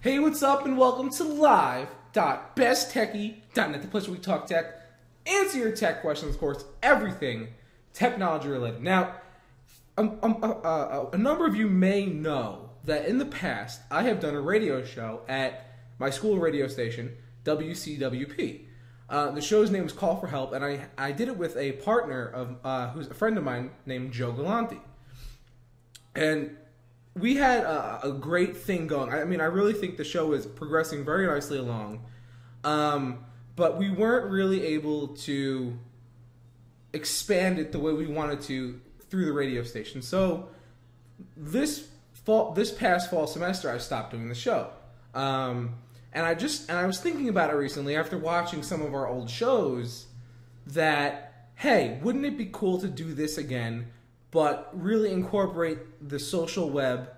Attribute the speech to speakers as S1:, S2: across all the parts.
S1: Hey, what's up, and welcome to live.besttechie.net, the place where we talk tech, answer your tech questions, of course, everything technology related. Now, a number of you may know that in the past, I have done a radio show at my school radio station, WCWP. The show's name was Call for Help, and I did it with a partner of who's a friend of mine named Joe Galante. And we had a great thing going. I mean, I really think the show is progressing very nicely along. But we weren't really able to expand it the way we wanted to through the radio station. So this past fall semester, I stopped doing the show. And I was thinking about it recently after watching some of our old shows that, hey, wouldn't it be cool to do this again, but really incorporate the social web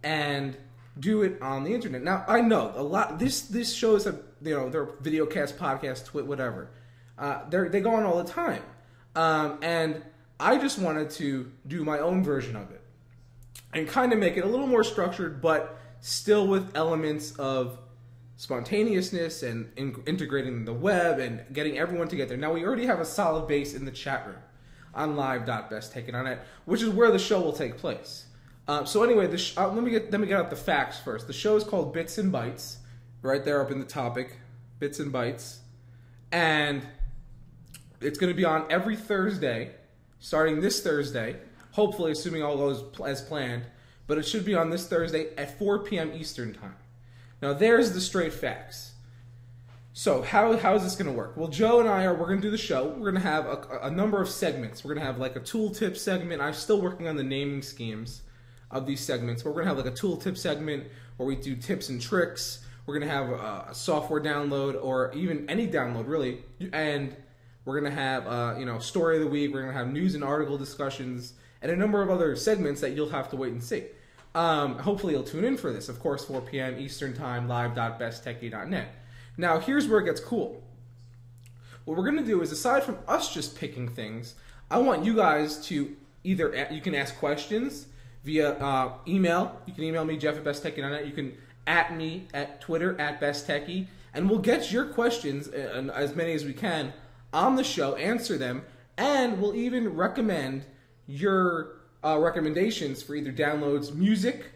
S1: and do it on the internet. Now, I know a lot. This shows have, they're video cast, podcast, twit, whatever. They go on all the time, and I just wanted to do my own version of it and kind of make it a little more structured, but still with elements of spontaneousness and integrating the web and getting everyone together. Now, we already have a solid base in the chat room on live.besttechie.net, which is where the show will take place. So anyway, let me get out the facts first. The show is called Bits and Bytes, right there up in the topic, Bits and Bytes, and it's going to be on every Thursday, starting this Thursday, hopefully, assuming all goes as planned, but it should be on this Thursday at 4 p.m. Eastern Time. Now, there's the straight facts. So how is this going to work? Well, Joe and we're going to do the show. We're going to have a number of segments. We're going to have like a tooltip segment. I'm still working on the naming schemes of these segments. But we're going to have like a tooltip segment where we do tips and tricks. We're going to have a software download or even any download, really. And we're going to have, story of the week. We're going to have news and article discussions and a number of other segments that you'll have to wait and see. Hopefully you'll tune in for this. Of course, 4 p.m. Eastern Time, live.besttechie.net. Now, here's where it gets cool. What we're going to do is, aside from us just picking things, I want you guys to either, you can ask questions via email. You can email me, jeff@besttechie.net. You can @ me at Twitter, @besttechie. And we'll get your questions, as many as we can, on the show, answer them, and we'll even recommend your recommendations for either downloads, music,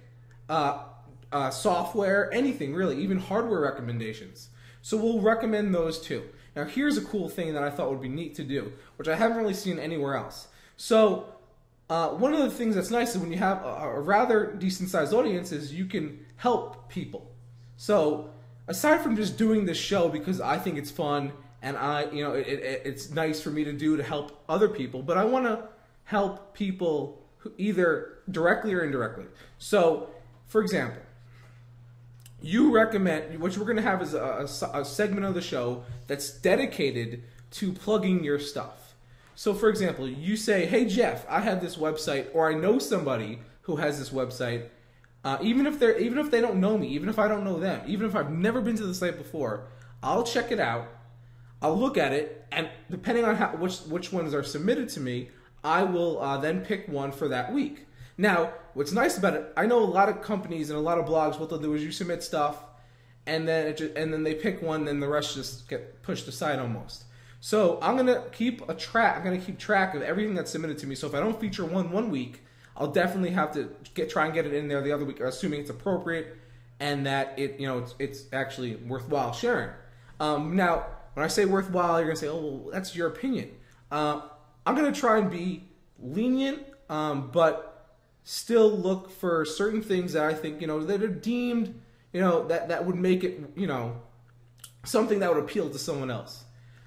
S1: software, anything really, even hardware recommendations. So we'll recommend those too. Now, here's a cool thing that I thought would be neat to do, which I haven't really seen anywhere else. So one of the things that's nice is when you have a rather decent-sized audience is you can help people. So aside from just doing this show because I think it's fun and it's nice for me to do to help other people, but I want to help people either directly or indirectly. So, for example, you recommend, what we're going to have is a segment of the show that's dedicated to plugging your stuff. So, for example, you say, hey, Jeff, I have this website, or I know somebody who has this website, even if they don't know me, even if I don't know them, even if I've never been to the site before, I'll check it out, I'll look at it, and depending on which ones are submitted to me, I will then pick one for that week. Now, what's nice about it, I know a lot of companies and a lot of blogs, what they'll do is you submit stuff, and then they pick one, and the rest just get pushed aside almost. So I'm gonna keep track of everything that's submitted to me. So if I don't feature one week, I'll definitely have to try and get it in there the other week, assuming it's appropriate and that it's actually worthwhile sharing. Now, when I say worthwhile, you're gonna say, oh, well, that's your opinion. I'm gonna try and be lenient, but still look for certain things that I think, that are deemed, that would make it, something that would appeal to someone else.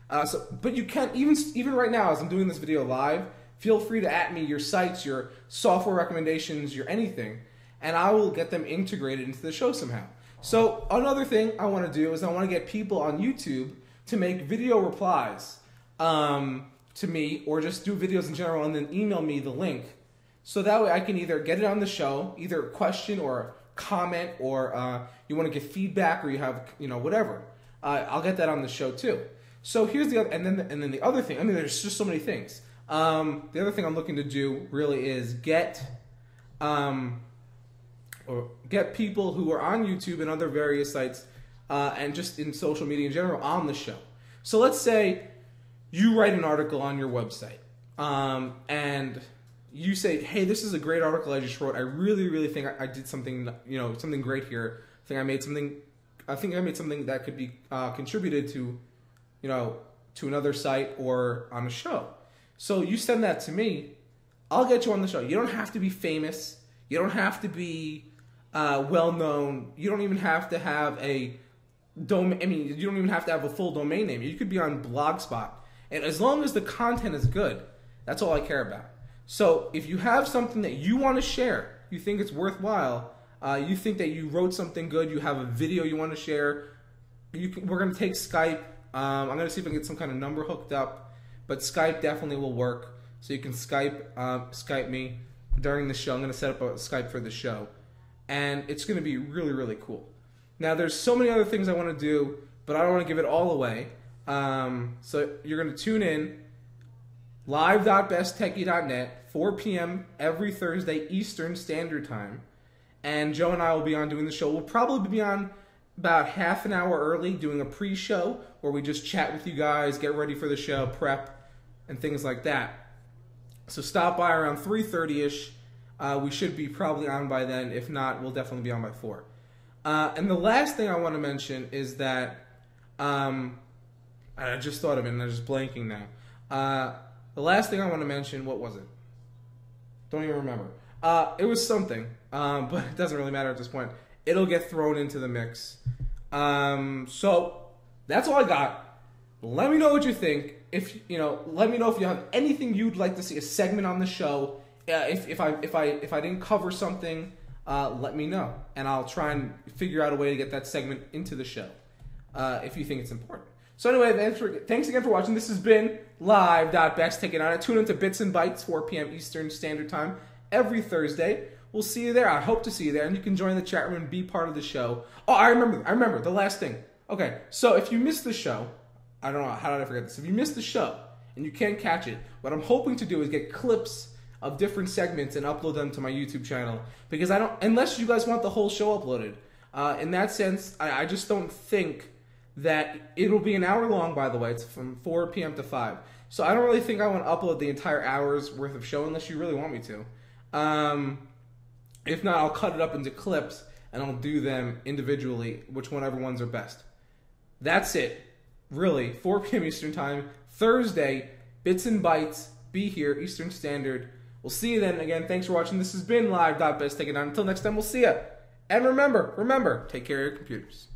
S1: But you can, even right now, as I'm doing this video live, feel free to @ me your sites, your software recommendations, your anything, and I will get them integrated into the show somehow. So another thing I want to do is I want to get people on YouTube to make video replies to me, or just do videos in general, and then email me the link. So that way I can either get it on the show, either a question or a comment, or you want to give feedback, or you have, whatever. I'll get that on the show too. So here's the other, and then the other thing. I mean, there's just so many things. The other thing I'm looking to do really is get or get people who are on YouTube and other various sites and just in social media in general on the show. So let's say you write an article on your website and you say, hey, this is a great article I just wrote. I really, really think I did something, something great here. I think I made something that could be contributed to, to another site or on a show. So you send that to me. I'll get you on the show. You don't have to be famous. You don't have to be well known. You don't even have to have a domain. I mean, you don't even have to have a full domain name. You could be on Blogspot, and as long as the content is good, that's all I care about. So if you have something that you want to share, you think it's worthwhile, you think that you wrote something good, you have a video you want to share, we're going to take Skype. I'm going to see if I can get some kind of number hooked up, but Skype definitely will work. So you can Skype me during the show. I'm going to set up a Skype for the show, and it's going to be really, really cool. Now, there's so many other things I want to do, but I don't want to give it all away. So you're going to tune in, live.besttechie.net, 4 p.m. every Thursday Eastern Standard Time, and Joe and I will be on doing the show. We'll probably be on about half an hour early doing a pre-show where we just chat with you guys, get ready for the show, prep, and things like that. So stop by around 3:30ish. We should be probably on by then. If not, we'll definitely be on by 4. And the last thing I want to mention is that I just thought of it and I'm just blanking now. The last thing I want to mention, what was it? Don't even remember. It was something, but it doesn't really matter at this point. It'll get thrown into the mix. So that's all I got. Let me know what you think. Let me know if you have anything you'd like to see a segment on the show. If I didn't cover something, let me know, and I'll try and figure out a way to get that segment into the show if you think it's important. So anyway, thanks again for watching. This has been live.besttechie.net. Tune into Bits and Bytes, 4 p.m. Eastern Standard Time every Thursday. We'll see you there. I hope to see you there, and you can join the chat room and be part of the show. Oh, I remember the last thing. Okay, so if you missed the show, I don't know, how did I forget this? If you missed the show and you can't catch it, what I'm hoping to do is get clips of different segments and upload them to my YouTube channel, because unless you guys want the whole show uploaded. In that sense, I just don't think that it'll be an hour long, by the way. It's from 4 p.m. to 5. So I don't really think I want to upload the entire hour's worth of show unless you really want me to. If not, I'll cut it up into clips and I'll do them individually, whichever ones are best. That's it. Really, 4 p.m. Eastern Time, Thursday, Bits and Bytes, be here, Eastern Standard. We'll see you then. Again, thanks for watching. This has been live.besttechie.net. Until next time, we'll see ya. And remember, take care of your computers.